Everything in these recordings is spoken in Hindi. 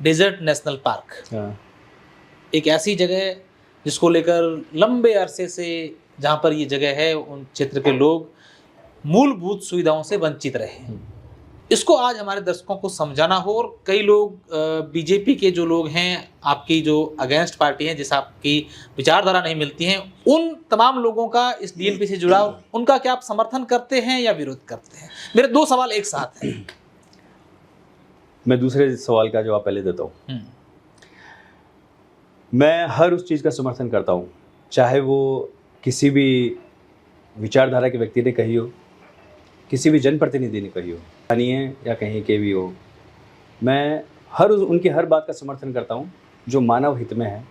डेजर्ट नेशनल पार्क हाँ, एक ऐसी जगह जिसको लेकर लंबे अरसे से जहाँ पर ये जगह है उन क्षेत्र के लोग मूलभूत सुविधाओं से वंचित रहे। इसको आज हमारे दर्शकों को समझाना हो और कई लोग बीजेपी के जो लोग हैं आपकी जो अगेंस्ट पार्टी है जिस आपकी विचारधारा नहीं मिलती हैं उन तमाम लोगों का इस डीएनपी से जुड़ाव उनका क्या आप समर्थन करते हैं या विरोध करते हैं? मेरे दो सवाल एक साथ हैं। मैं दूसरे सवाल का जवाब पहले देता हूँ। हम्म, मैं हर उस चीज़ का समर्थन करता हूँ, चाहे वो किसी भी विचारधारा के व्यक्ति ने कही हो, किसी भी जनप्रतिनिधि ने कही हो, स्थानीय या कहीं के भी हो। मैं उनकी हर बात का समर्थन करता हूँ जो मानव हित में है,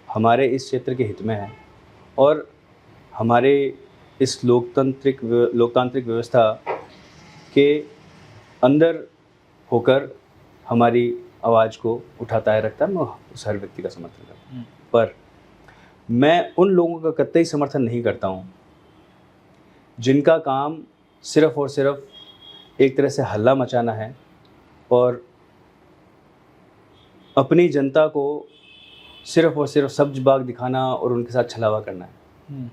हमारे इस क्षेत्र के हित में है और हमारे इस लोकतांत्रिक व्यवस्था के अंदर होकर हमारी आवाज़ को उठाता है रखता है। मैं उस हर व्यक्ति का समर्थन करता हूँ, पर मैं उन लोगों का कतई समर्थन नहीं करता हूँ जिनका काम सिर्फ़ और सिर्फ एक तरह से हल्ला मचाना है और अपनी जनता को सिर्फ़ और सिर्फ सब्ज बाग दिखाना और उनके साथ छलावा करना है।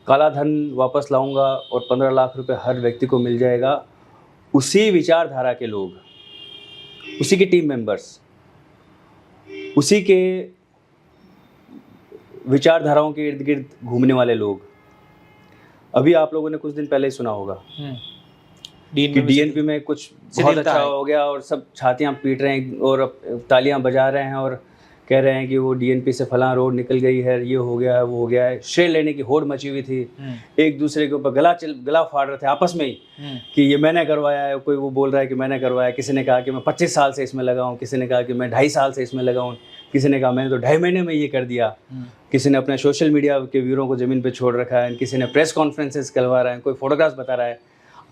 काला धन वापस लाऊंगा और 15 लाख रुपए हर व्यक्ति को मिल जाएगा। उसी विचारधारा के लोग, उसी के टीम मेंबर्स, उसी के विचारधाराओं के इर्द गिर्द घूमने वाले लोग। अभी आप लोगों ने कुछ दिन पहले ही सुना होगा कि डीएनपी में कुछ बहुत अच्छा हो गया और सब छातियां पीट रहे हैं और तालियां बजा रहे हैं और कह रहे हैं कि वो डीएनपी से फलां रोड निकल गई है, ये हो गया है, वो हो गया है। श्रेय लेने की होड़ मची हुई थी, एक दूसरे के ऊपर गला फाड़ रहे थे आपस में ही कि ये मैंने करवाया है। कोई वो बोल रहा है कि मैंने करवाया, किसी ने कहा कि मैं 25 साल से इसमें लगा हूँ, किसी ने कहा कि मैं 2.5 साल से इसमें लगा हूँ, किसी ने कहा मैंने तो 2.5 महीने में ये कर दिया। किसी ने अपने सोशल मीडिया के व्यूरों को ज़मीन पर छोड़ रखा है, किसी ने प्रेस कॉन्फ्रेंसेस करवा रहा है, कोई फोटोग्राफ्स बता रहा है।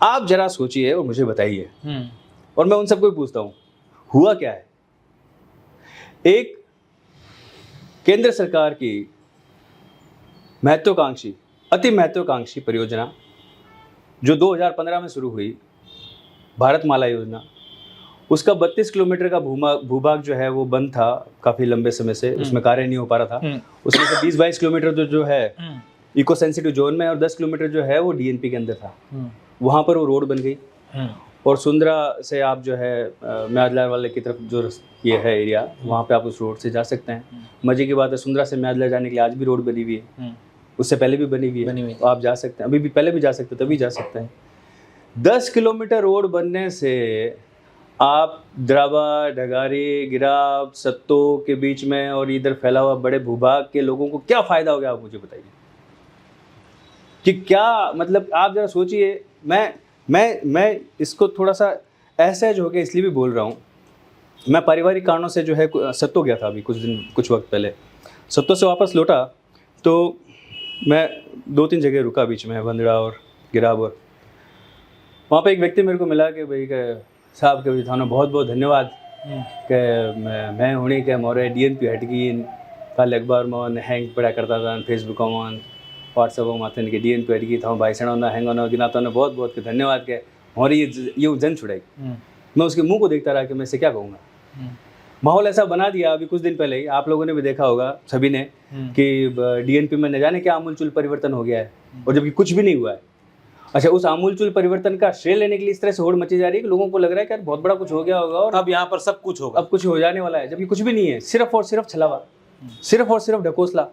आप जरा सोचिए और मुझे बताइए, और मैं उन सबको पूछता हूँ हुआ क्या है। एक केंद्र सरकार की अति महत्वाकांक्षी परियोजना जो 2015 में शुरू हुई, भारतमाला योजना, उसका 32 किलोमीटर का भूभाग जो है वो बंद था काफ़ी लंबे समय से, उसमें कार्य नहीं हो पा रहा था। उसमें से 20-22 किलोमीटर जो है इको सेंसिटिव जोन में और 10 किलोमीटर जो है वो डीएनपी के अंदर था। वहाँ पर वो रोड बन गई और सुंदरा से आप जो है म्यादला वाले की तरफ जो ये है एरिया, वहाँ पे आप उस रोड से जा सकते हैं। मजे की बात है, सुंदरा से म्यादला जाने के लिए आज भी रोड बनी हुई है, उससे पहले भी बनी हुई है, तो आप जा सकते हैं। अभी भी पहले भी जा सकते हैं, तभी जा सकते हैं। 10 किलोमीटर रोड बनने से आप द्रावा, ढगारी, गिराव, सत्तो के बीच में और इधर फैला हुआ बड़े भूभाग के लोगों को क्या फ़ायदा हो गया, आप मुझे बताइए कि क्या मतलब। आप जरा सोचिए। मैं इसको थोड़ा सा असहज हो गया इसलिए भी बोल रहा हूँ। मैं पारिवारिक कारणों से जो है सत्तो गया था अभी कुछ वक्त पहले। सत्तो से वापस लौटा तो मैं 2-3 जगह रुका बीच में, बंदड़ा और गिरावर। वहाँ पे एक व्यक्ति मेरे को मिला कि भाई साहब के थाना बहुत बहुत धन्यवाद कि मैं होने के मोरे डीएनपी हट गई। कल अखबार में हैंग पड़ा करता था, फेसबुक में, व्हाट्सएप में के डीएनपी हट गई था भाई सणा हैंग होना गिना तो बहुत बहुत के धन्यवाद के और ये जन छुड़ाई। मैं उसके मुंह को देखता रहा कि मैं इसे क्या कहूँगा। माहौल ऐसा बना दिया अभी कुछ दिन पहले ही आप लोगों ने भी देखा होगा सभी ने कि डीएनपी में न जाने क्या आमूलचूल परिवर्तन हो गया है और जबकि कुछ भी नहीं हुआ है। अच्छा, उस आमूलचूल परिवर्तन का श्रेय लेने के लिए इस तरह से होड़ मची जा रही है कि लोगों को लग रहा है कि यार बहुत बड़ा कुछ हो गया होगा और अब यहाँ पर सब कुछ होगा, अब कुछ हो जाने वाला है, जबकि कुछ भी नहीं है। सिर्फ और सिर्फ छलावा, सिर्फ और सिर्फ ढकोसला,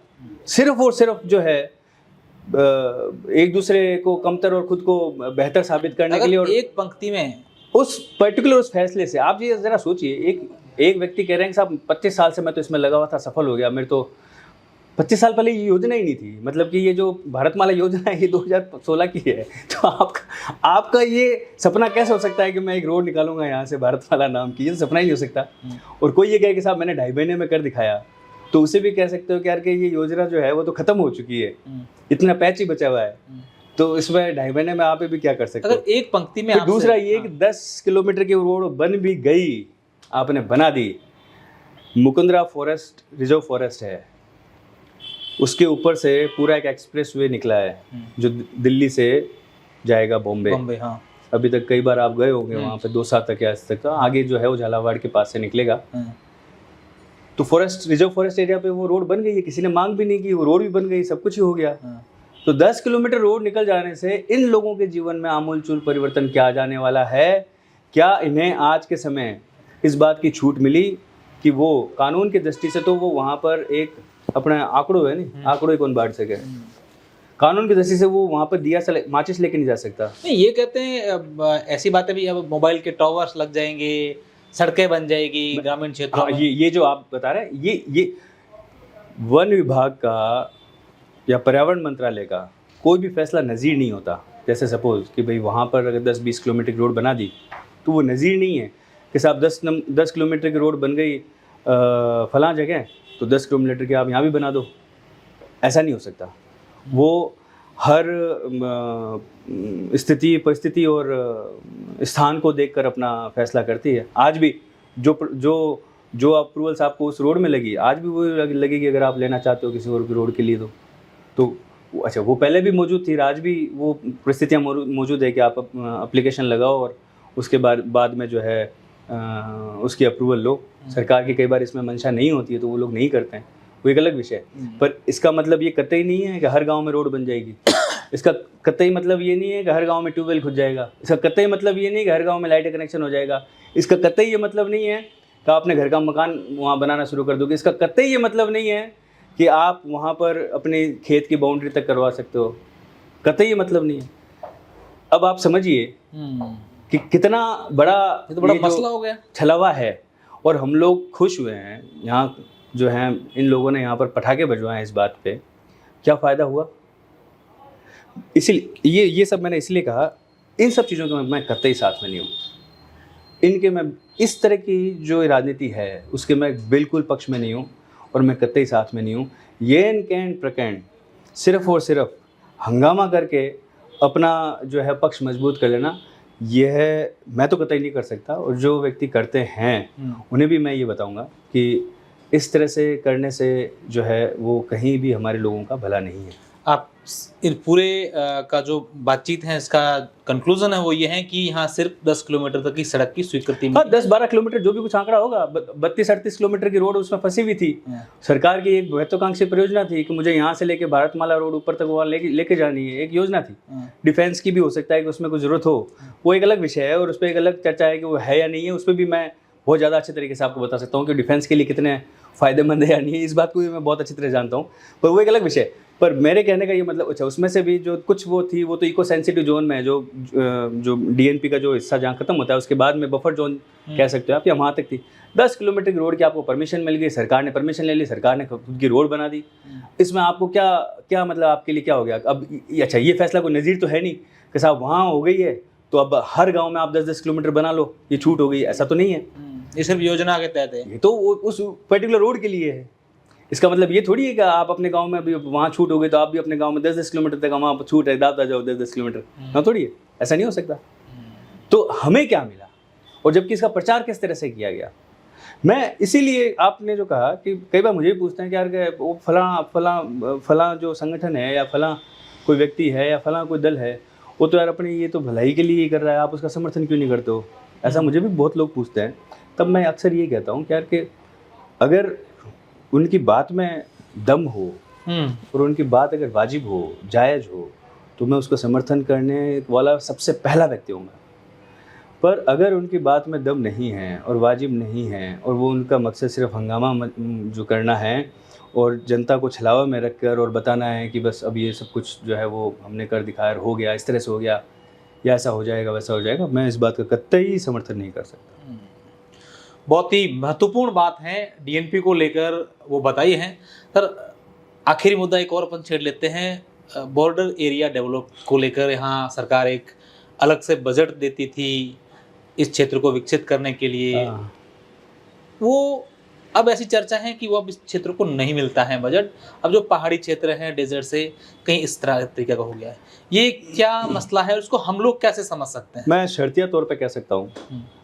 सिर्फ और सिर्फ जो है एक दूसरे को कमतर और खुद को बेहतर साबित करने के लिए। और एक पंक्ति में उस पर्टिकुलर उस फैसले से आप ये जरा सोचिए, एक व्यक्ति कह रहे हैं कि साहब 25 साल से मैं तो इसमें लगा हुआ था, सफल हो गया। मेरे तो 25 साल पहले ये योजना ही नहीं थी। मतलब कि ये जो भारतमाला योजना है ये 2016 की है। तो आपका ये सपना कैसे हो सकता है कि मैं एक रोड निकालूंगा यहाँ से भारतमाला नाम की? ये सपना ही नहीं हो सकता। और कोई ये कहे कि साहब मैंने 2.5 महीने में कर दिखाया, तो उसे भी कह सकते हो कि यार कि ये योजना जो है वो तो खत्म हो चुकी है, इतना पैच ही बचा हुआ है, तो इसमें 2.5 महीने में आप भी क्या कर सकते हो? अगर एक पंक्ति में दूसरा ये कि 10 किलोमीटर की रोड बन भी गई, आपने बना दी। मुकुंदरा फॉरेस्ट रिजर्व फॉरेस्ट है, उसके ऊपर से पूरा एक एक्सप्रेस वे निकला है जो दिल्ली से जाएगा बॉम्बे। हाँ। अभी तक कई बार आप गए होंगे वहाँ पे 2 साल तक या आज तक, तो आगे जो है वो झालावाड़ के पास से निकलेगा। तो फॉरेस्ट, रिजर्व फॉरेस्ट एरिया पे वो रोड बन गई है, किसी ने मांग भी नहीं की, वो रोड भी बन गई, सब कुछ ही हो गया। तो 10 किलोमीटर रोड निकल जाने से इन लोगों के जीवन में आमूलचूल परिवर्तन क्या आ जाने वाला है? क्या इन्हें आज के समय इस बात की छूट मिली कि वो कानून की दृष्टि से तो वो वहाँ पर एक अपना आंकड़ो है नहीं, आंकड़ो ही कौन बांट सके, कानून की दृष्टि से वो वहाँ पर दिया माचिस लेके नहीं जा सकता। नहीं, ये कहते हैं अब ऐसी बातें भी, अब मोबाइल के टावर्स लग जाएंगे, सड़कें बन जाएगी ग्रामीण क्षेत्रों में। ये जो आप बता रहे हैं, ये वन विभाग का या पर्यावरण मंत्रालय का कोई भी फैसला नज़ीर नहीं होता। जैसे सपोज कि भाई वहाँ पर अगर 10-20 किलोमीटर की रोड बना दी तो वो नज़ीर नहीं है कि साहब 10 किलोमीटर की रोड बन गई फलां जगह, तो 10 किलोमीटर की आप यहाँ भी बना दो। ऐसा नहीं हो सकता। वो हर स्थिति परिस्थिति और स्थान को देखकर अपना फैसला करती है। आज भी जो अप्रूवल्स आपको उस रोड में लगी, आज भी वो लगेगी अगर आप लेना चाहते हो किसी और की रोड के लिए तो अच्छा, वो पहले भी मौजूद थी, आज भी वो परिस्थितियाँ मौजूद है कि आप एप्लीकेशन लगाओ और उसके बाद में जो है उसकी अप्रूवल लो। सरकार की कई बार इसमें मंशा नहीं होती है तो वो लोग नहीं करते हैं, वो एक अलग विषय है। पर इसका मतलब ये कतई नहीं है कि हर गांव में रोड बन जाएगी। इसका कतई मतलब ये नहीं है कि हर गांव में ट्यूबवेल खुद जाएगा। इसका कतई मतलब ये नहीं है कि हर गांव में लाइट कनेक्शन हो जाएगा। इसका कतई ये मतलब नहीं है कि आप अपने घर का मकान वहाँ बनाना शुरू कर दोगे। इसका कतई ये मतलब नहीं है कि आप वहाँ पर अपने खेत की बाउंड्री तक करवा सकते हो। कतई ये मतलब नहीं है। अब आप समझिए कि कितना बड़ा मसला हो गया, छलावा है। और हम लोग खुश हुए हैं यहाँ जो हैं, इन लोगों ने यहाँ पर पटाखे बजवाए हैं इस बात पे, क्या फ़ायदा हुआ? इसीलिए ये सब मैंने इसलिए कहा, इन सब चीज़ों के मैं कतई साथ में नहीं हूँ। इनके मैं इस तरह की जो राजनीति है उसके मैं बिल्कुल पक्ष में नहीं हूँ और मैं कतई साथ में नहीं हूँ। ये कैंड प्रकैंड सिर्फ और सिर्फ हंगामा करके अपना जो है पक्ष मजबूत कर लेना, यह मैं तो कतई नहीं कर सकता। और जो व्यक्ति करते हैं उन्हें भी मैं ये बताऊंगा कि इस तरह से करने से जो है वो कहीं भी हमारे लोगों का भला नहीं है। आप इन पूरे का जो बातचीत है इसका कंक्लूजन है वो ये है कि यहाँ सिर्फ 10 किलोमीटर तक की सड़क की स्वीकृति हाँ, 10-12 किलोमीटर जो भी कुछ आंकड़ा होगा, 32-38 किलोमीटर की रोड उसमें फंसी हुई थी। सरकार की एक महत्वाकांक्षी परियोजना थी कि मुझे यहाँ से लेके भारतमाला रोड ऊपर तक वहाँ लेके जानी है, एक योजना थी। डिफेंस की भी हो सकता है कि उसमें कुछ जरूरत हो, वो एक अलग विषय है और उस पर एक अलग चर्चा है कि वो है या नहीं है। उस पर भी मैं बहुत ज़्यादा अच्छे तरीके से आपको बता सकता हूँ कि डिफेंस के लिए कितने फ़ायदेमंद है या नहीं है, इस बात को भी मैं बहुत अच्छी तरह जानता हूँ, पर वो एक अलग विषय। पर मेरे कहने का ये मतलब, अच्छा उसमें से भी जो कुछ वो थी वो तो इको सेंसिटिव जोन में है, जो डीएनपी का जो हिस्सा जहाँ खत्म होता है उसके बाद में बफर जोन कह सकते हो आप, या वहाँ तक थी। 10 किलोमीटर की रोड की आपको परमिशन मिल गई, सरकार ने परमिशन ले ली, सरकार ने खुद की रोड बना दी। इसमें आपको क्या मतलब आपके लिए क्या हो गया? अब अच्छा, ये फैसला कोई नज़ीर तो है नहीं कि साहब वहाँ हो गई है तो अब हर गाँव में आप 10-10 किलोमीटर बना लो, ये छूट हो गई, ऐसा तो नहीं है। ये सिर्फ योजना के तहत है, ये तो उस पर्टिकुलर रोड के लिए है। इसका मतलब ये थोड़ी है कि आप अपने गांव में अभी वहाँ छूट हो गई तो आप भी अपने गांव में 10-10 किलोमीटर तक वहाँ पर छूट है, दाता जाओ 10-10 किलोमीटर, ना थोड़ी है, ऐसा नहीं हो सकता। तो हमें क्या मिला और जबकि इसका प्रचार किस तरह से किया गया। मैं इसीलिए आपने जो कहा कि कई बार मुझे भी पूछते हैं कि यार वो फलां जो संगठन है या फलां कोई व्यक्ति है या फलां कोई दल है, वो तो यार अपनी ये तो भलाई के लिए ही कर रहा है, आप उसका समर्थन क्यों नहीं करते हो? ऐसा मुझे भी बहुत लोग पूछते हैं। तब मैं अक्सर ये कहता हूँ कि यार कि अगर उनकी बात में दम हो और उनकी बात अगर वाजिब हो, जायज़ हो, तो मैं उसका समर्थन करने वाला सबसे पहला व्यक्ति हूँ। पर अगर उनकी बात में दम नहीं है और वाजिब नहीं है और वो उनका मकसद सिर्फ हंगामा जो करना है और जनता को छलावा में रख कर और बताना है कि बस अब ये सब कुछ जो है वो हमने कर दिखाया, हो गया, इस तरह से हो गया, या ऐसा हो जाएगा वैसा हो जाएगा, मैं इस बात का कतई समर्थन नहीं कर सकता। बहुत ही महत्वपूर्ण बात है डीएनपी को लेकर वो बताई है। सर, आखिरी मुद्दा एक और अपन छेड़ लेते हैं, बॉर्डर एरिया डेवलप को लेकर यहाँ सरकार एक अलग से बजट देती थी इस क्षेत्र को विकसित करने के लिए। वो अब ऐसी चर्चा है कि वो अब इस क्षेत्र को नहीं मिलता है बजट। अब जो पहाड़ी क्षेत्र हैं डेजर्ट से कहीं इस तरह तरीके का हो गया है, ये क्या मसला है और उसको हम लोग कैसे समझ सकते हैं? मैं शर्तिया तौर पे कह सकता हूँ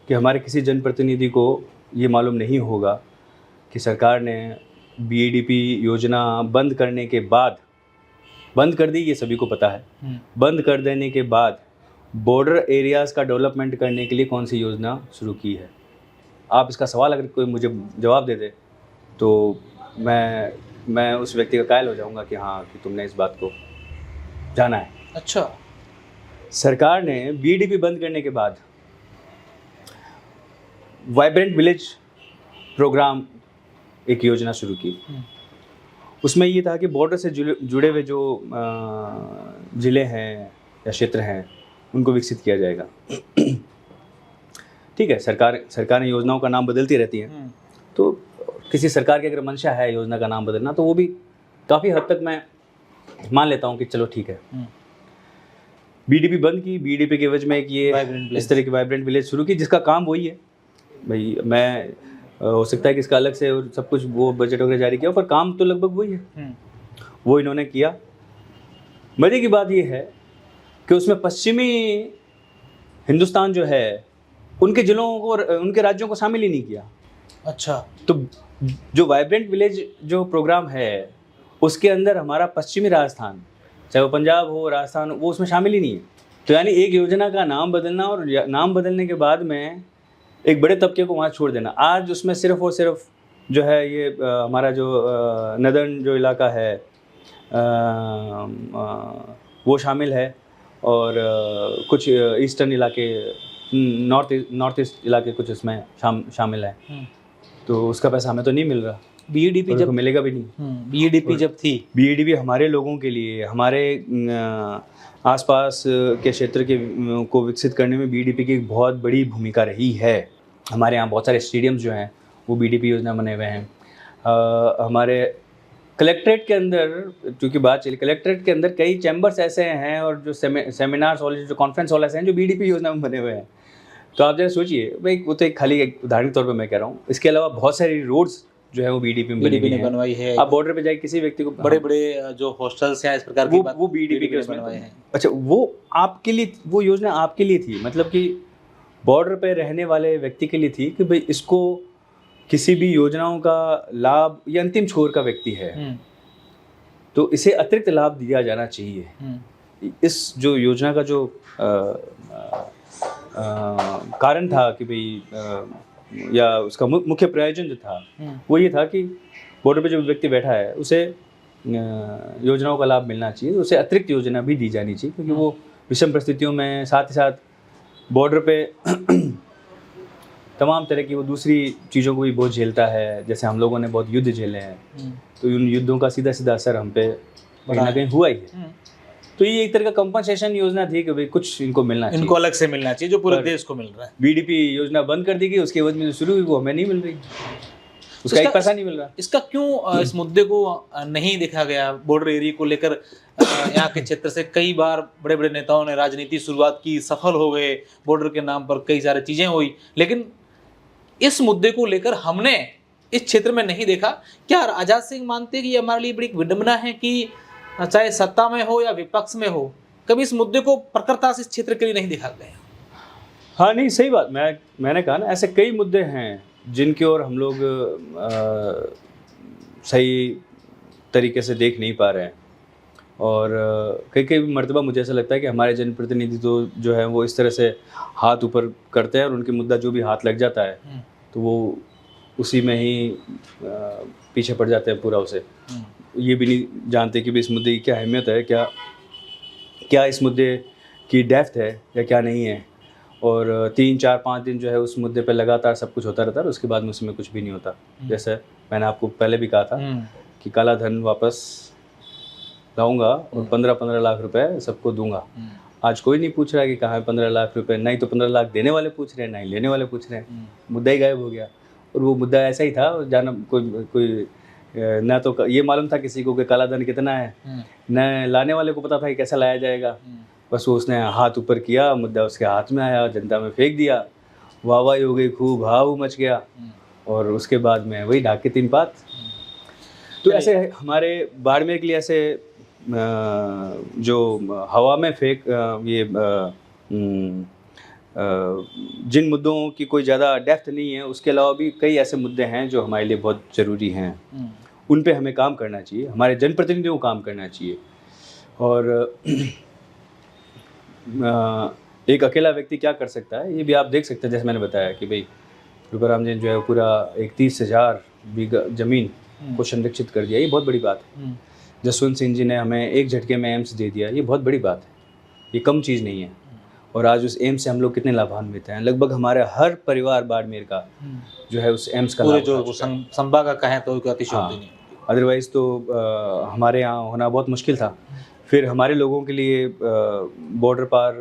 कि हमारे किसी जनप्रतिनिधि को ये मालूम नहीं होगा कि सरकार ने बीएडीपी योजना बंद करने के बाद, बंद कर दी, ये सभी को पता है, बंद कर देने के बाद बॉर्डर एरियाज़ का डेवलपमेंट करने के लिए कौन सी योजना शुरू की है? आप इसका सवाल अगर कोई मुझे जवाब दे दे तो मैं उस व्यक्ति का कायल हो जाऊंगा कि हाँ, कि तुमने इस बात को जाना है। अच्छा। सरकार ने बीडीपी बंद करने के बाद वाइब्रेंट विलेज प्रोग्राम एक योजना शुरू की। उसमें ये था कि बॉर्डर से जुड़े हुए जो ज़िले हैं या क्षेत्र हैं उनको विकसित किया जाएगा। ठीक है, सरकार ने योजनाओं का नाम बदलती रहती है, तो किसी सरकार की अगर मंशा है योजना का नाम बदलना तो वो भी काफ़ी हद तक मैं मान लेता हूँ कि चलो ठीक है। बीडीपी बंद की, बीडीपी के एवज में एक ये इस तरह की वाइब्रेंट विलेज शुरू की, जिसका काम वही है भाई। मैं हो सकता है कि इसका अलग से और सब कुछ वो बजट वगैरह जारी किया, पर काम तो लगभग वही है। वो इन्होंने किया। मजे की बात ये है कि उसमें पश्चिमी हिंदुस्तान जो है उनके ज़िलों को, उनके राज्यों को शामिल ही नहीं किया। अच्छा। तो जो वाइब्रेंट विलेज जो प्रोग्राम है उसके अंदर हमारा पश्चिमी राजस्थान, चाहे वो पंजाब हो, राजस्थान, वो उसमें शामिल ही नहीं है। तो यानी एक योजना का नाम बदलना और नाम बदलने के बाद में एक बड़े तबके को वहाँ छोड़ देना। आज उसमें सिर्फ और सिर्फ जो है ये हमारा जो नदर्न जो इलाका है वो शामिल है, और कुछ ईस्टर्न इलाके, नॉर्थ ईस्ट इलाके कुछ इसमें शामिल है। तो उसका पैसा हमें तो नहीं मिल रहा। बीईडीपी जब मिलेगा भी नहीं। बीईडीपी जब थी, बीईडीपी हमारे लोगों के लिए, हमारे आसपास के क्षेत्र के को विकसित करने में बीईडीपी की एक बहुत बड़ी भूमिका रही है। हमारे यहाँ बहुत सारे स्टेडियम्स जो हैं वो बीडीपी योजना बने हुए हैं। हमारे कलेक्ट्रेट के अंदर, क्योंकि बात चली, कलेक्ट्रेट के अंदर कई चैम्बर्स ऐसे हैं और जो सेमिनार्स हॉल, जो कॉन्फ्रेंस हॉल ऐसे हैं जो बीडीपी योजना में बने हुए हैं। तो आप जरा सोचिए भाई, वो तो एक खाली एक उदाहरण तौर पे मैं कह रहा हूँ। इसके अलावा बहुत सारी रोड्स जो है वो बीडीपी में बनवाई है। आप बॉर्डर पे जाए किसी व्यक्ति को, बड़े बड़े जो हॉस्टल्स हैं इस प्रकार की वो बीडीपी के बनवाए हैं। अच्छा, वो आपके लिए, वो योजना आपके लिए थी, मतलब कि बॉर्डर पे रहने वाले व्यक्ति के लिए थी कि भाई इसको किसी भी योजनाओं का लाभ, ये अंतिम छोर का व्यक्ति है तो इसे अतिरिक्त लाभ दिया जाना चाहिए। इस जो योजना का जो कारण था कि भाई या उसका मुख्य प्रयोजन जो था वो ये था कि बॉर्डर पे जो व्यक्ति बैठा है उसे योजनाओं का लाभ मिलना चाहिए, उसे अतिरिक्त योजना भी दी जानी चाहिए, क्योंकि वो विषम परिस्थितियों में, साथ ही साथ बॉर्डर पे तमाम तरह की वो दूसरी चीज़ों को भी बहुत झेलता है। जैसे हम लोगों ने बहुत युद्ध झेले हैं, तो उन युद्धों का सीधा सीधा असर हम पे कहीं ना कहीं हुआ ही है। तो ये एक तरह का कंपनसेशन योजना थी कि भाई कुछ इनको मिलना चाहिए, इनको अलग से मिलना चाहिए जो पूरे देश को मिल रहा है। बीडीपी योजना बंद कर दी गई, उसके बाद में शुरू हुई वो हमें नहीं मिल रही, उसका एक पैसा नहीं मिल रहा। इसका क्यों इस मुद्दे को नहीं देखा गया? बॉर्डर एरिया को लेकर यहाँ के क्षेत्र से कई बार बड़े बड़े नेताओं ने राजनीति शुरुआत की, सफल हो गए, बॉर्डर के नाम पर कई सारी चीजें हुई, लेकिन इस मुद्दे को लेकर हमने इस क्षेत्र में नहीं देखा। क्या आजाद सिंह मानते हैं कि ये हमारे लिए बड़ी विडंबना है कि चाहे सत्ता में हो या विपक्ष में हो, कभी इस मुद्दे को प्रखरता से इस क्षेत्र के लिए नहीं देखा गया? हाँ, नहीं, सही बात। मैंने कहा ना, ऐसे कई मुद्दे हैं जिनकी ओर हम लोग सही तरीके से देख नहीं पा रहे हैं, और कई मर्तबा मुझे ऐसा लगता है कि हमारे जनप्रतिनिधि तो जो है वो इस तरह से हाथ ऊपर करते हैं और उनके मुद्दा जो भी हाथ लग जाता है तो वो उसी में ही पीछे पड़ जाते हैं पूरा उसे। ये भी नहीं जानते कि भी इस मुद्दे की क्या अहमियत है, क्या इस मुद्दे की डेप्थ है या क्या नहीं है। और 3, 4, 5 दिन जो है उस मुद्दे पर लगातार सब कुछ होता रहता है, उसके बाद में उसमें कुछ भी नहीं होता। जैसे मैंने आपको पहले भी कहा था कि काला धन वापस लाऊंगा और 15-15 लाख रुपए सबको दूंगा। आज कोई नहीं पूछ रहा कि कहाँ है 15 लाख रुपए, नहीं तो 15 लाख देने वाले पूछ रहे हैं, नहीं लेने वाले पूछ रहे हैं। मुद्दा ही गायब हो गया। और वो मुद्दा ऐसा ही था, जाना कोई ना तो ये मालूम था किसी को कि काला धन कितना है, न लाने वाले को पता था कि कैसा लाया जाएगा। बस वो उसने हाथ ऊपर किया, मुद्दा उसके हाथ में आया, जनता में फेंक दिया, वाहवाही हो गई, खूब हाव मच गया, और उसके बाद में वही ढाक के 3 पात। तो ऐसे हमारे बाड़मेर के लिए ऐसे जो हवा में फेंक ये जिन मुद्दों की कोई ज़्यादा डेप्थ नहीं है, उसके अलावा भी कई ऐसे मुद्दे हैं जो हमारे लिए बहुत ज़रूरी हैं। उन पे हमें काम करना चाहिए, हमारे जनप्रतिनिधियों को काम करना चाहिए। और एक अकेला व्यक्ति क्या कर सकता है, ये भी आप देख सकते हैं। जैसे मैंने बताया कि भाई रूपाराम जी ने जो है पूरा एक 30,000 बीघा ज़मीन को संरक्षित कर दिया, ये बहुत बड़ी बात है। जसवंत सिंह जी ने हमें एक झटके में एम्स दे दिया, ये बहुत बड़ी बात है, ये कम चीज़ नहीं है। और आज उस एम्स से हम लोग कितने लाभान्वित हैं। लगभग हमारे हर परिवार बाड़मेर का जो है उस एम्स का पूरे लाभ जो उठा चुका है। संभाग का कहें तो कोई अतिशयोक्ति नहीं। अदरवाइज़ तो हमारे यहाँ होना बहुत मुश्किल था। फिर हमारे लोगों के लिए बॉर्डर पार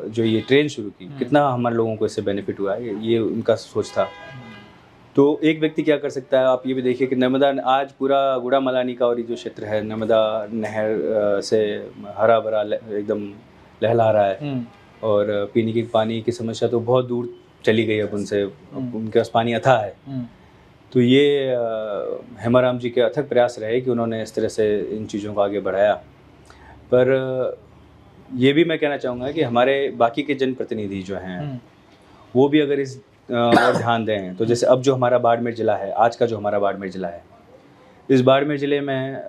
जो ये ट्रेन शुरू की, कितना हमारे लोगों को इससे बेनिफिट हुआ है, ये उनका सोच था। तो एक व्यक्ति क्या कर सकता है, आप ये भी देखिए कि नर्मदा आज पूरा गुड़ामलानी का और ये जो क्षेत्र है नर्मदा नहर से हरा भरा एकदम लहला रहा है। और पीने के पानी की समस्या तो बहुत दूर चली गई अब उनसे, उनके पास पानी अथाह है। तो ये हेमाराम जी के अथक प्रयास रहे कि उन्होंने इस तरह से इन चीज़ों को आगे बढ़ाया। पर ये भी मैं कहना चाहूँगा कि हमारे बाकी के जनप्रतिनिधि जो हैं वो भी अगर इस और ध्यान दें, तो जैसे अब जो हमारा बाड़मेर ज़िला है, आज का जो हमारा बाड़मेर ज़िला है, इस बाड़मेर ज़िले में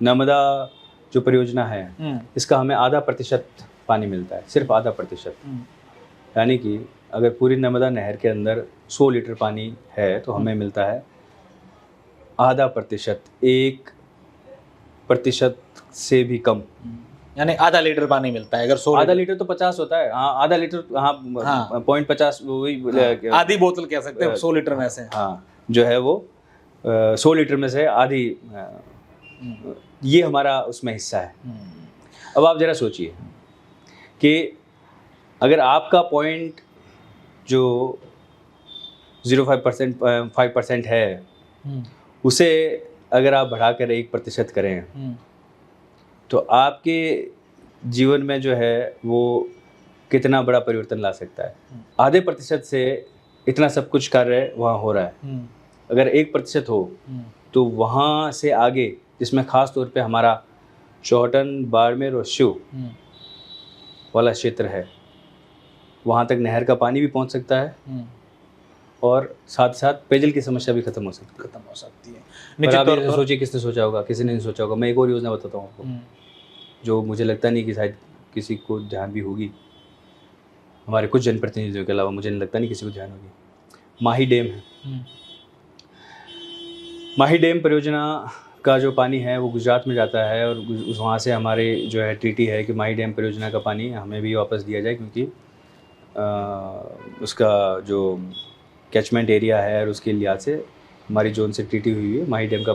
नर्मदा जो परियोजना है इसका हमें 0.5% पानी मिलता है, सिर्फ 0.5%। यानी कि अगर पूरी नर्मदा नहर के अंदर 100 लीटर पानी है तो हमें मिलता है 0.5%, 1% से भी कम। यानी आधा लीटर पानी मिलता है। अगर 100 आधा लीटर तो 50 होता है, हाँ आधा लीटर, हाँ 0.50 वही आधी बोतल कह सकते हैं 100 लीटर में से। हाँ जो है वो 100 लीटर में से आधी, ये हमारा उसमें हिस्सा है। अब आप जरा सोचिए कि अगर आपका पॉइंट जो 0.5% है उसे अगर आप बढ़ाकर 1% करें तो आपके जीवन में जो है वो कितना बड़ा परिवर्तन ला सकता है। 0.5% से इतना सब कुछ कार्य वहाँ हो रहा है। अगर 1% हो तो वहाँ से आगे, जिसमें ख़ास तौर पे हमारा चौहटन, बाड़मेर और शिव वाला क्षेत्र है, वहाँ तक नहर का पानी भी पहुँच सकता है और साथ साथ पेयजल की समस्या भी खत्म हो सकती है। निश्चित तौर पर सोचिए, किसने सोचा होगा, किसी ने नहीं सोचा होगा। मैं एक और योजना बताता हूँ आपको, जो मुझे लगता नहीं कि शायद किसी को ध्यान भी होगी, हमारे कुछ जनप्रतिनिधियों के अलावा मुझे नहीं लगता नहीं किसी को ध्यान होगी। माही डैम है। माही डैम परियोजना का जो पानी है वो गुजरात में जाता है और वहाँ से हमारे जो है ट्रीटी है कि माही डैम परियोजना का पानी हमें भी वापस दिया जाए, क्योंकि उसका जो कैचमेंट एरिया है और उसके लिहाज से हमारी जो उनसे ट्रीटी हुई है, माही डैम का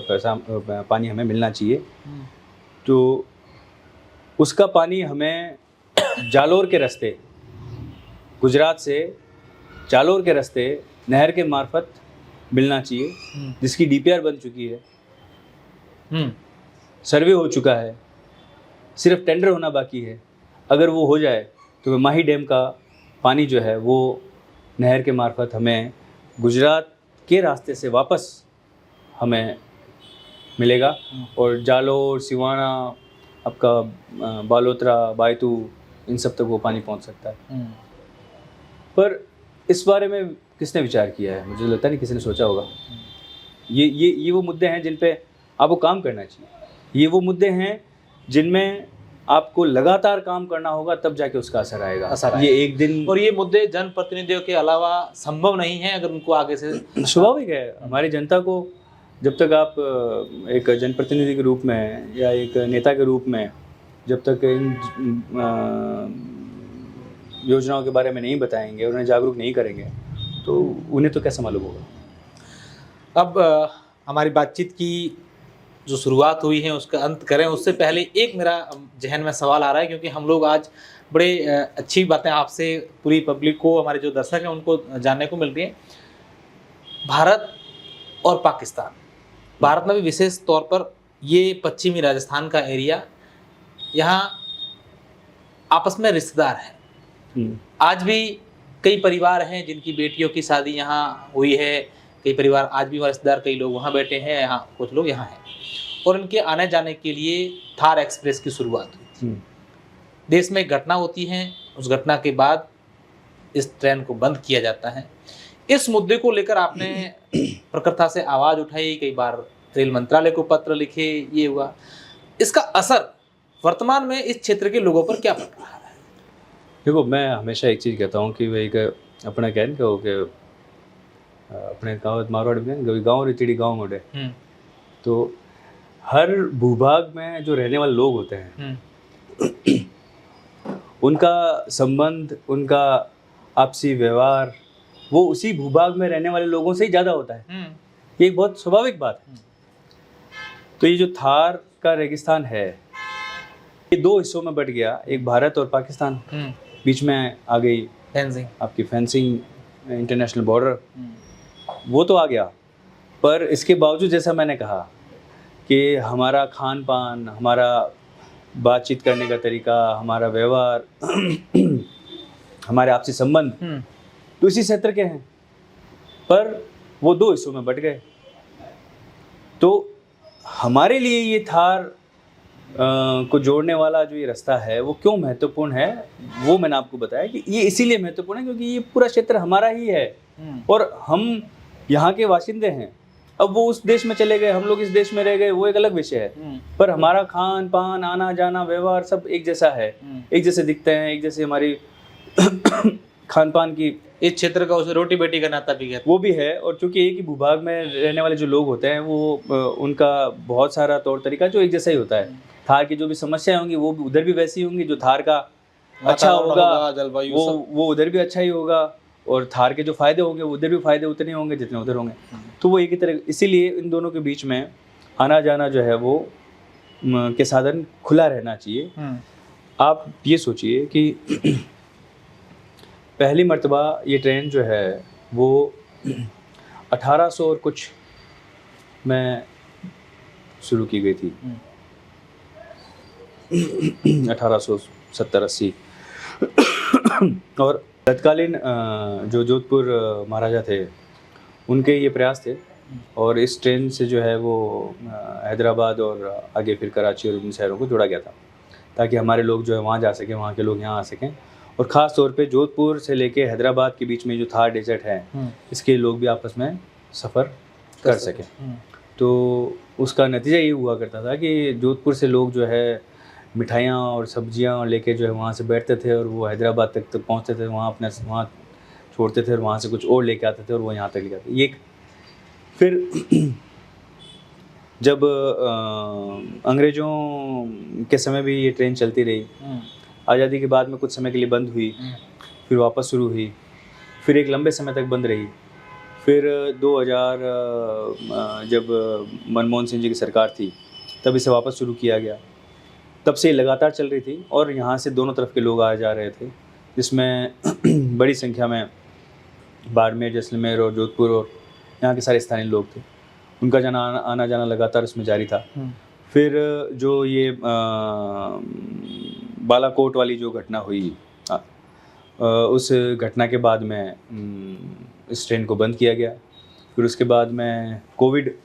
पानी हमें मिलना चाहिए। तो उसका पानी हमें जालोर के रास्ते, गुजरात से जालोर के रास्ते नहर के मार्फत मिलना चाहिए, जिसकी डीपीआर बन चुकी है, सर्वे हो चुका है, सिर्फ टेंडर होना बाकी है। अगर वो हो जाए तो माही डैम का पानी जो है वो नहर के मार्फत हमें गुजरात के रास्ते से वापस हमें मिलेगा और जालोर, सिवाना, आपका बालोतरा, बायतू, इन सब तक वो पानी पहुंच सकता है। पर इस बारे में किसने विचार किया है? मुझे लगता नहीं किसी ने सोचा होगा। ये वो मुद्दे हैं जिन पे आपको काम करना चाहिए। ये वो मुद्दे हैं जिनमें आपको लगातार काम करना होगा, तब जाके उसका असर आएगा। ये एक दिन, और ये मुद्दे जनप्रतिनिधियों के अलावा संभव नहीं है अगर उनको आगे से। स्वाभाविक है, हमारी जनता को जब तक आप एक जनप्रतिनिधि के रूप में या एक नेता के रूप में जब तक इन योजनाओं के बारे में नहीं बताएंगे, उन्हें जागरूक नहीं करेंगे, तो उन्हें तो कैसे मालूम होगा। अब हमारी बातचीत की जो शुरुआत हुई है उसका अंत करें, उससे पहले एक मेरा जहन में सवाल आ रहा है, क्योंकि हम लोग आज बड़े अच्छी बातें आपसे, पूरी पब्लिक को, हमारे जो दर्शक हैं उनको जानने को मिल रही है। भारत और पाकिस्तान, भारत में भी विशेष तौर पर ये पश्चिमी राजस्थान का एरिया, यहाँ आपस में रिश्तेदार हैं। आज भी कई परिवार हैं जिनकी बेटियों की शादी यहाँ हुई है, कई परिवार आज भी रिश्तेदार, कई लोग वहाँ बैठे हैं, यहाँ कुछ लोग यहाँ हैं, और इनके आने जाने के लिए थार एक्सप्रेस की शुरुआत हुई थी। देश में एक घटना होती है, उस घटना के बाद इस ट्रेन को बंद किया जाता है। इस मुद्दे को लेकर आपने प्रखरता से आवाज़ उठाई, कई बार रेल मंत्रालय को पत्र लिखे, ये हुआ। इसका असर वर्तमान में इस क्षेत्र के लोगों पर क्या पड़ रहा है? देखो, मैं हमेशा एक चीज़ कहता हूँ कि भाई अपना क्या है ना कि अपने कहावत मारवाड़ी में कभी गाँव रीतिड़ी गाँव मोड़े। तो हर भूभाग में जो रहने वाले लोग होते हैं उनका संबंध, उनका आपसी व्यवहार वो उसी भूभाग में रहने वाले लोगों से ही ज़्यादा होता है। ये एक बहुत स्वाभाविक बात है। तो ये जो थार का रेगिस्तान है ये दो हिस्सों में बट गया, एक भारत और पाकिस्तान, बीच में आ गई फेंसिंग, आपकी फेंसिंग इंटरनेशनल बॉर्डर, वो तो आ गया। पर इसके बावजूद जैसा मैंने कहा कि हमारा खान पान, हमारा बातचीत करने का तरीका, हमारा व्यवहार हमारे आपसी संबंध तो इसी क्षेत्र के हैं, पर वो दो हिस्सों में बट गए। तो हमारे लिए ये थार को जोड़ने वाला जो ये रास्ता है वो क्यों महत्वपूर्ण है, वो मैंने आपको बताया कि ये इसीलिए महत्वपूर्ण है क्योंकि ये पूरा क्षेत्र हमारा ही है और हम यहाँ के वासिंदे हैं। अब वो उस देश में चले गए, हम लोग इस देश में रह गए, वो एक अलग विषय है, पर हमारा खान पान, आना जाना, व्यवहार सब एक जैसा है, एक जैसे दिखते हैं, एक जैसे हमारी खान पान की इस क्षेत्र का उसे रोटी बेटी का नाता भी है, वो भी है। और चूंकि एक ही भूभाग में रहने वाले जो लोग होते हैं वो उनका बहुत सारा तौर तरीका जो एक जैसा ही होता है। थार की जो भी समस्याएं होंगी वो भी उधर भी वैसी होंगी, जो थार का अच्छा होगा जलवायु वो उधर भी अच्छा ही होगा, और थार के जो फायदे होंगे उधर भी फायदे उतने होंगे जितने उधर होंगे। तो वो एक ही तरह, इसीलिए इन दोनों के बीच में आना जाना जो है वो के साधन खुला रहना चाहिए। आप ये सोचिए कि पहली मर्तबा ये ट्रेन जो है वो 1800 और कुछ में शुरू की गई थी, 1870-80। और तत्कालीन जो जोधपुर महाराजा थे उनके ये प्रयास थे, और इस ट्रेन से जो है वो हैदराबाद और आगे फिर कराची और इन शहरों को जोड़ा गया था ताकि हमारे लोग जो है वहाँ जा सकें, वहाँ के लोग यहाँ आ सकें, और ख़ास तौर पे जोधपुर से लेके हैदराबाद के बीच में जो थार डेजर्ट है इसके लोग भी आपस में सफ़र कर सकें। तो उसका नतीजा ये हुआ करता था कि जोधपुर से लोग जो है मिठाइयाँ और सब्जियाँ लेके जो है वहाँ से बैठते थे और वो हैदराबाद तक पहुँचते थे, वहाँ अपने वहाँ छोड़ते थे और वहाँ से कुछ और लेके आते थे और वो यहाँ तक ले आते। ये फिर जब अंग्रेज़ों के समय भी ये ट्रेन चलती रही, आज़ादी के बाद में कुछ समय के लिए बंद हुई, फिर वापस शुरू हुई, फिर एक लंबे समय तक बंद रही, फिर 2000 जब मनमोहन सिंह जी की सरकार थी तब इसे वापस शुरू किया गया। तब से लगातार चल रही थी और यहाँ से दोनों तरफ के लोग आ जा रहे थे, जिसमें बड़ी संख्या में बाड़मेर, जैसलमेर और जोधपुर और यहाँ के सारे स्थानीय लोग थे। उनका आना जाना लगातार उसमें जारी था। फिर जो ये बालाकोट वाली जो घटना हुई, उस घटना के बाद में इस ट्रेन को बंद किया गया। फिर उसके बाद में कोविड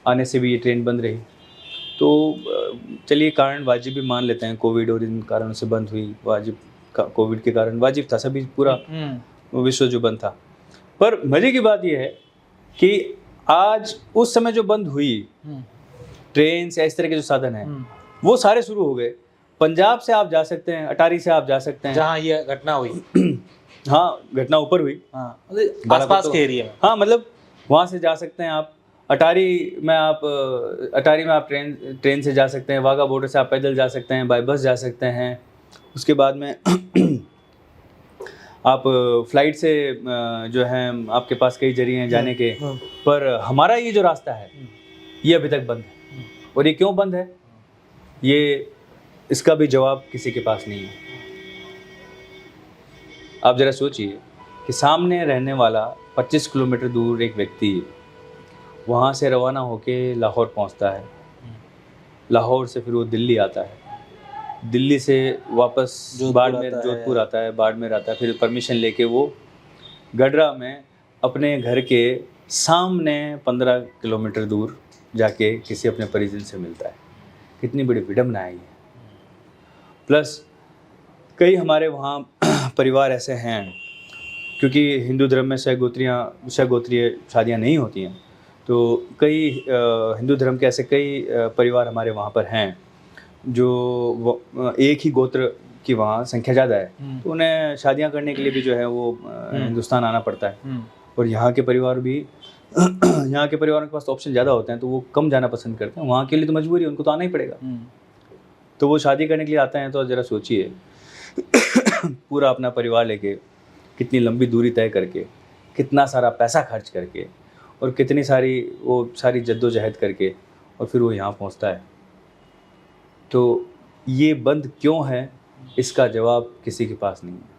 आने से भी ये ट्रेन बंद रही। तो चलिए कारण वाजिब भी मान लेते हैं, कोविड और इन कारणों से बंद हुई, वाजिब कोविड के कारण वाजिब था, सभी पूरा विश्व जो बंद था। पर मजे की बात यह है कि आज उस समय जो बंद हुई ट्रेन से इस तरह के जो साधन हैं वो सारे शुरू हो गए। पंजाब से आप जा सकते हैं, अटारी से आप जा सकते हैं जहाँ ये घटना हुई। हाँ, घटना ऊपर हुई, हाँ, आसपास के एरिया में। हाँ, मतलब वहाँ से जा सकते हैं आप। अटारी में आप ट्रेन से जा सकते हैं, वाघा बॉर्डर से आप पैदल जा सकते हैं, बाय बस जा सकते हैं। उसके बाद में आप फ्लाइट से जो है आपके पास कई जरिए हैं जाने के, पर हमारा ये जो रास्ता है ये अभी तक बंद है। और ये क्यों बंद है, ये इसका भी जवाब किसी के पास नहीं है। आप ज़रा सोचिए कि सामने रहने वाला 25 किलोमीटर दूर एक व्यक्ति वहाँ से रवाना होके लाहौर पहुँचता है, लाहौर से फिर वो दिल्ली आता है, दिल्ली से वापस बाड़मेर, जोधपुर आता है, बाड़मेर आता है, फिर परमिशन लेके वो गडरा में अपने घर के सामने 15 किलोमीटर दूर जाके किसी अपने परिजन से मिलता है। कितनी बड़ी विडम्बना है ये। प्लस कई हमारे वहाँ परिवार ऐसे हैं, क्योंकि हिंदू धर्म में सहगोत्रीय शादियाँ नहीं होती हैं, तो कई हिंदू धर्म के ऐसे कई परिवार हमारे वहाँ पर हैं जो एक ही गोत्र की वहाँ संख्या ज़्यादा है, तो उन्हें शादियाँ करने के लिए भी जो है वो हिंदुस्तान आना पड़ता है। और यहाँ के परिवार भी यहाँ के परिवारों के पास तो ऑप्शन ज़्यादा होते हैं, तो वो कम जाना पसंद करते हैं। वहाँ के लिए तो मजबूरी है, उनको तो आना ही पड़ेगा। तो वो शादी करने के लिए आते हैं, तो ज़रा सोचिए पूरा अपना परिवार लेके, कितनी लंबी दूरी तय करके, कितना सारा पैसा खर्च करके, और कितनी सारी जद्दोजहद करके, और फिर वो यहाँ पहुँचता है। तो ये बंद क्यों है, इसका जवाब किसी के पास नहीं है,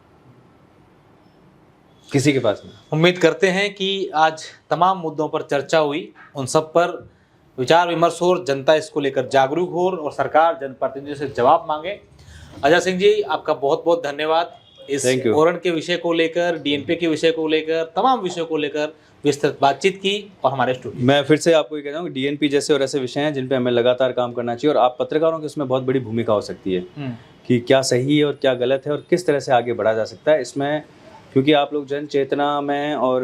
किसी के पास नहीं। उम्मीद करते हैं कि आज तमाम मुद्दों पर चर्चा हुई, उन सब पर विचार विमर्श हो, जनता इसको लेकर जागरूक हो और सरकार जनप्रतिनिधियों से जवाब मांगे। अजय सिंह जी, आपका बहुत बहुत धन्यवाद इस ओरण के विषय को लेकर, डीएनपी के विषय को लेकर, तमाम विषयों को लेकर विस्तृत बातचीत की। और हमारे स्टूडियो मैं फिर से आपको ये कहता हूँ कि डीएनपी जैसे और ऐसे विषय हैं जिन पे हमें लगातार काम करना चाहिए, और आप पत्रकारों की उसमें बहुत बड़ी भूमिका हो सकती है कि क्या सही है और क्या गलत है और किस तरह से आगे बढ़ा जा सकता है इसमें, क्योंकि आप लोग जन चेतना में और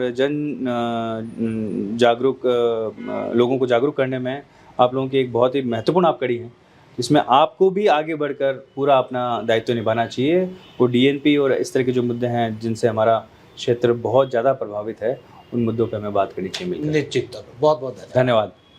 लोगों को जागरूक करने में आप लोगों की एक बहुत ही महत्वपूर्ण आप कड़ी हैं, जिसमें आपको भी आगे बढ़कर पूरा अपना दायित्व निभाना चाहिए। वो डीएनपी और इस तरह के जो मुद्दे हैं जिनसे हमारा क्षेत्र बहुत ज़्यादा प्रभावित है, उन मुद्दों पर हमें बात करनी चाहिए मिलकर। निश्चित तौर पर बहुत बहुत धन्यवाद।